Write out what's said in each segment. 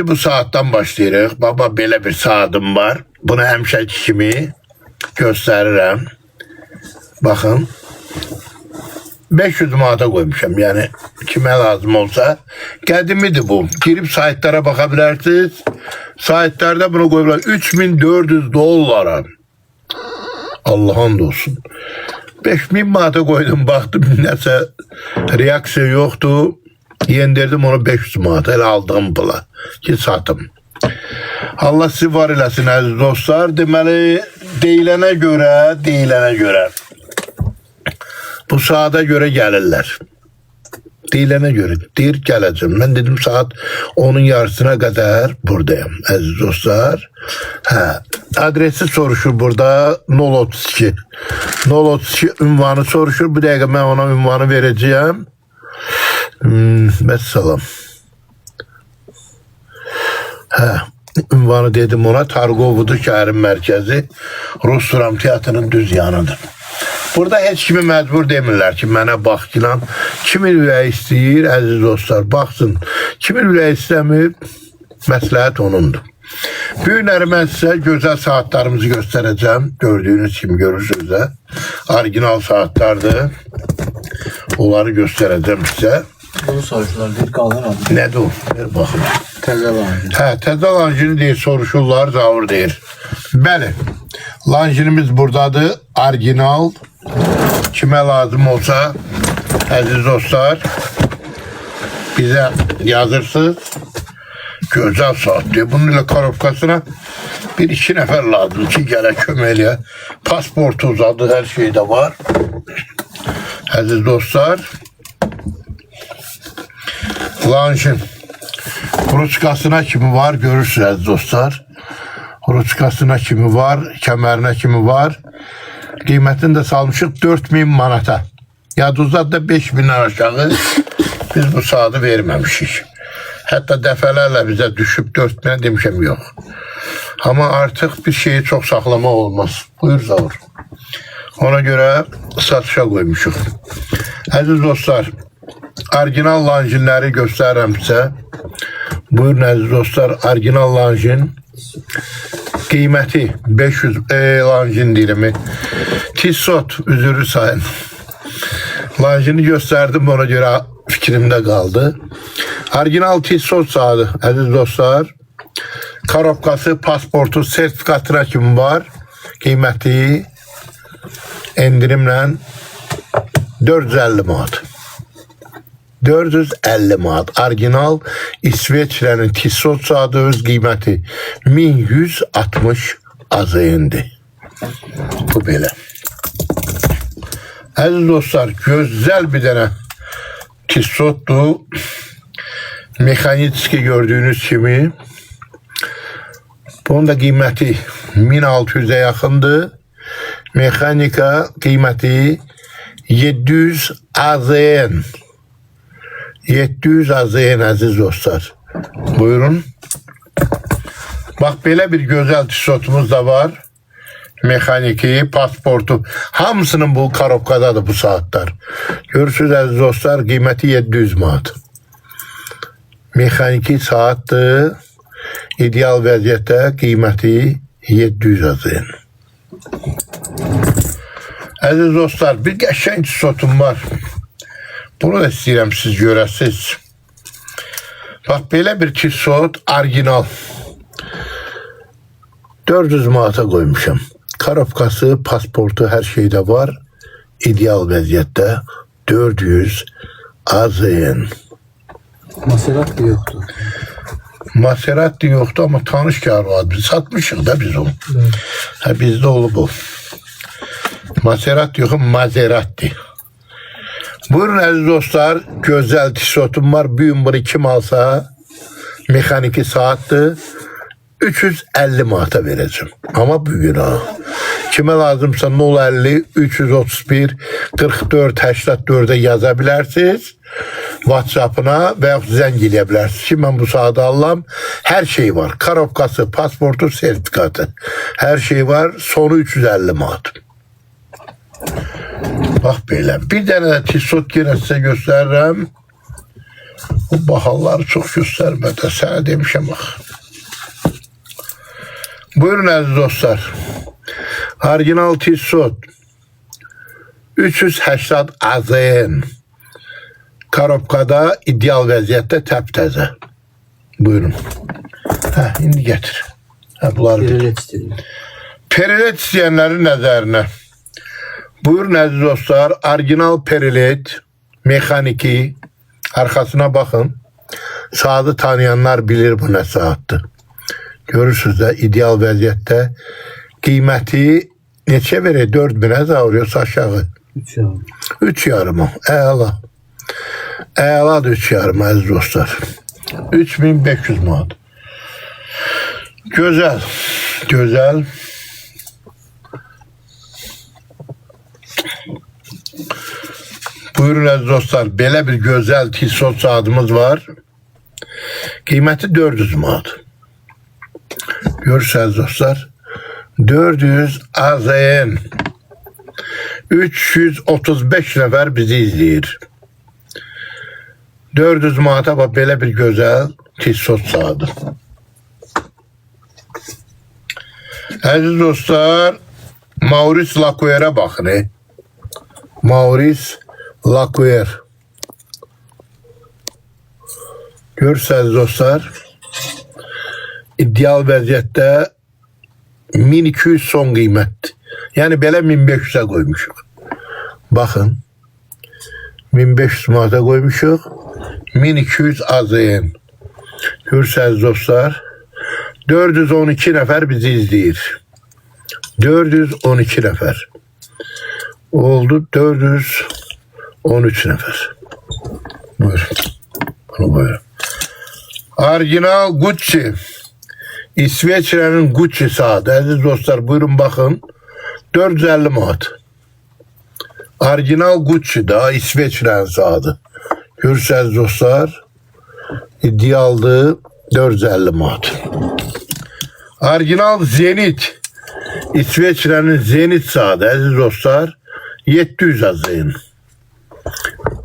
Bu saatdən başlayırıq. Baba, belə bir saatim var. Bunu həmişəki kimi göstərirəm. Baxın. 500 manata qoymuşam. Yəni kimə lazım olsa. Qədimidir bu. Girib saytlara baxa bilərsiniz. Saytlarda bunu qoyurlar. 3400 dollara. Allah'ın olsun. 5000 manata qoydum. Baxdım nəsə reaksiya yoxdur. Yendirdim onu 500 manata. Elə aldığım pula ki satım. Allah sizi var eləsin əziz dostlar. Deməli deyilənə görə bu saata görə gəlirlər. Deyilənə görə deyir gələcəm. Mən dedim saat 10'un yarısına qədər buradayım əziz dostlar. Adresi soruşur burada 032. 032 ünvanı soruşur. Bir dəqiqə mən ona ünvanı verəcəyəm. Məssalam. Ünvanı dedim ona. Targovudur şəhərin mərkəzi. Rus Dram Teatrının düz yanıdır. Burada heç kimi məcbur demirlər ki, mənə bax filan. Kimin ürəyi istəyir, əziz dostlar, baxsın. Kimin ürəyi istəmir, məsləhət onundur. Bu günləri mən sizə gözəl saatlarımızı göstərəcəm. Gördüyünüz kimi görürsünüz də. Orijinal saatlardır. Onları göstərəcəm sizə. Bunu soruşurlar, deyir qalır adı. Nədir o? Ver baxın. Təzə lancin. Təzə lancini deyir, soruşurlar, zavur deyir. Bəli, lancinimiz buradadır, orijinal. Kimə lazım olsa, əziz dostlar, bizə yazırsınız. Gözəl saat deyir. Bunun ilə korobkasına 1-2 nəfər lazım ki, gələ köməkliyə. Pasportu uzadı, hər şey də var. Əziz dostlar, lancin ruçkasına kimi var, görürsünüz əziz dostlar. Ruçkasına kimi var, kəmərinə kimi var. Qiymətini də salmışıq 4000 manata. Yadınızda da 5000'dən aşağı biz bu saatı verməmişik. Hətta dəfələrlə bizə düşüb 4000'ə demişəm yox. Amma artıq bir şeyi çox saxlamaq olmaz. Buyur zavur. Ona görə satışa qoymuşuq. Əziz dostlar, orijinal lancinləri göstərirəm sizə. Buyurun əziz dostlar, orijinal lancin. Qiyməti 500 lancin deyirəm. Tissot üzürü sayın. Lancini göstərdim, ona görə fikrimdə qaldı. Orijinal Tissot saatı əziz dostlar. Korobkası, pasportu, sertifikatına kimi var. Qiyməti endirimlə 450 manat. 450 manat. Orijinal İsveçrənin Tissot saatı öz qiyməti 1160 azayındır. Bu belə. Əziz dostlar, gözəl bir dənə Tissotdur. Mexanitski gördüyünüz kimi. Bunun da qiyməti 1600'e yaxındır. Mexanika qiyməti 700 AZN. 700 AZN əziz dostlar. Buyurun. Bax, belə bir gözəl Tissotumuz da var. Mexaniki, pasportu. Hamısının bu korobkadadır bu saatlar. Görürsünüz əziz dostlar, qiyməti 700 manat. Mexaniki saatdır. İdeal vəziyyətdə qiyməti 700 AZN. Əziz dostlar, bir qəşəng Tissotum var. Bunu da istəyirəm siz görəsiniz. Bax, belə bir Tissot orijinal. 400 manata qoymuşam. Korobkası, pasportu, hər şeydə var. İdeal vəziyyətdə 400 AZN. Maserati yoxdur. Maserati yoxdur, amma tanış kar var. Biz satmışıq da biz onu. Bizdə olub o. Maserati yoxdur, Maserati. Buyurun əziz dostlar, gözəl Tissotum var. Bugün bunu kim alsa, mexaniki saatdir, 350 manata verəcəm. Amma bugün ha. Kimə lazımsa 050 331 44 84'e yaza bilərsiniz. WhatsApp'ına və yaxud zəng eləyə bilərsiniz ki, mən bu saatı alıram. Hər şey var. Korobkası, pasportu, sertifikatı. Hər şey var. Sonu 350 manat. Bax belə. Bir dənə də Tissot yenə sizə göstərirəm. Bu bahaları çok göstermedi. Sana demişim bak. Buyurun aziz dostlar. Orijinal Tissot 380 AZN. Karobkada ideal vəziyyətdə təptəzə. Buyurun. İndi getir. Bunlar Perilet istedim. Perilet istəyənlərin nəzərinə. Buyurun əziz dostlar, orijinal perilet, mexaniki, arxasına baxın. Saatı tanıyanlar bilir bu nə saatdır. Görürsünüz də ideal vəziyyətdə. Qiyməti neçə verir? 4000'ə zavırıyorsa aşağı. 3 yarım. 3 yarıma. Əla. Əladır 3 yarım əziz dostlar. 3500 manat. Gözəl. Gözəl. Buyurun əziz dostlar. Belə bir gözəl Tissot saatımız var. Qiyməti 400 manat. Görürsünüz dostlar. 400 AZN. 335 nəfər bizi izləyir. 400 manata bax belə bir gözəl Tissot saatı. Əziz dostlar, Maurice Lacquer'e baxın. Maurice Lacquer. Görürsünüz dostlar. İdeal vəziyyətdə 1200 son qiymətdir. Yəni belə 1500'ə qoymuşuq. Baxın. 1500 manata qoymuşuq. 1200 AZN. Görürsünüz dostlar. 412 nəfər bizi izləyir. 412 nəfər. Oldu 413 nəfər. Buyurun. Bunu buyurun. Orijinal Gucci. İsveçrənin Gucci saatı. Əziz dostlar buyurun baxın. 450 manat. Orijinal Gucci da İsveçrənin saatı. Görürsünüz dostlar. İdealdır 450 manat. Orijinal Zenit. İsveçrənin Zenit saatı. Əziz dostlar 700 AZN.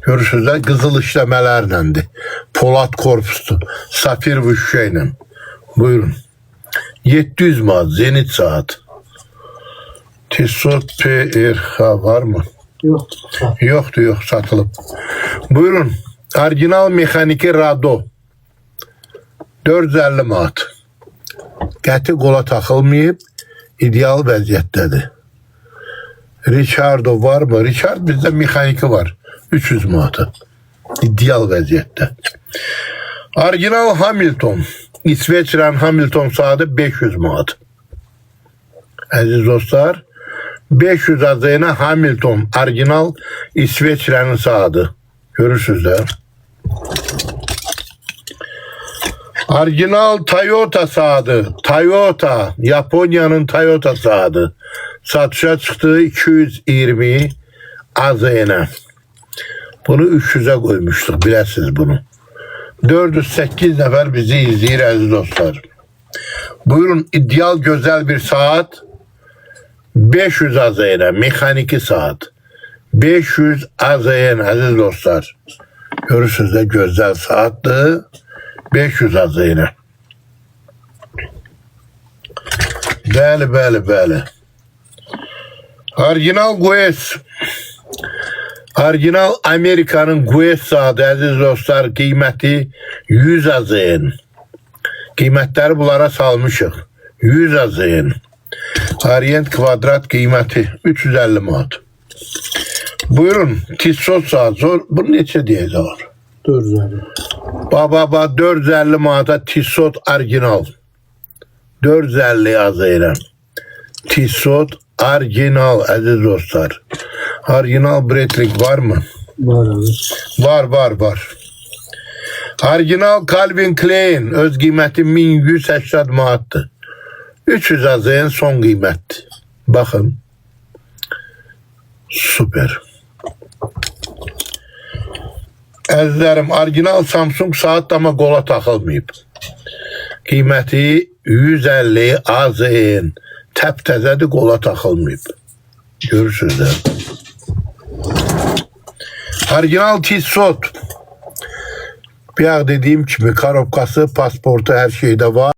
Görürsünüz də qızıl işləmələrləndir. Polat korpusdur. Safir vüşşə ilə. Buyurun. 700 manat Zenit saat. Tissot PRH var mı? Yok. Yoktu, yok, satılıp. Buyurun. Orijinal mexaniki Rado. 450 manat. Qəti qola taxılmayıb, ideal vəziyyətdədir. Richardo var mı? Richard bizdə mexaniki var. 300 manatı. İdeal vəziyyətdə. Orijinal Hamilton. İsveçrənin Hamilton saatı 500 manat. Əziz dostlar, 500 AZN Hamilton orijinal İsveçrənin saatı. Görürsünüz də. Orijinal Toyota saatı. Toyota, Japonya'nın Toyota saatı. Satışa çıxdı 220 AZN. Bunu 300'ə qoymuşduq, biləsiniz bunu. 408 nəfər bizi izləyir əziz dostlar. Buyurun, ideal gözəl bir saat. 500 AZN, mexaniki saat. 500 AZN əziz dostlar. Görürsünüz də gözəl saatdır. 500 AZN. Bəli, bəli, bəli. Orijinal Guess. Orijinal Amerikanın Guess saatı əziz dostlar qiyməti 100 AZN. Qiymətləri bunlara salmışıq. 100 AZN. Orient kvadrat qiyməti 350 manat. Buyurun, Tissot saat zor. Bunu neçə deyəcək? 450. Baba 450 manata Tissot orijinal. 450 AZN. Tissot orijinal əziz dostlar. Orijinal Breitling var mı? Var abi. Var. Orijinal Calvin Klein öz qiyməti 1180 manatdır. 300 AZN son qiymətdir. Baxın. Süper. Əzizlərim, orijinal Samsung saat amma qola taxılmayıb. Qiyməti 150 AZN. Təptəzədir, qola taxılmayıb. Görürsünüz də. Orijinal Tissot. Bir dediğim kimi, karobkası, pasportu, her şeyde var.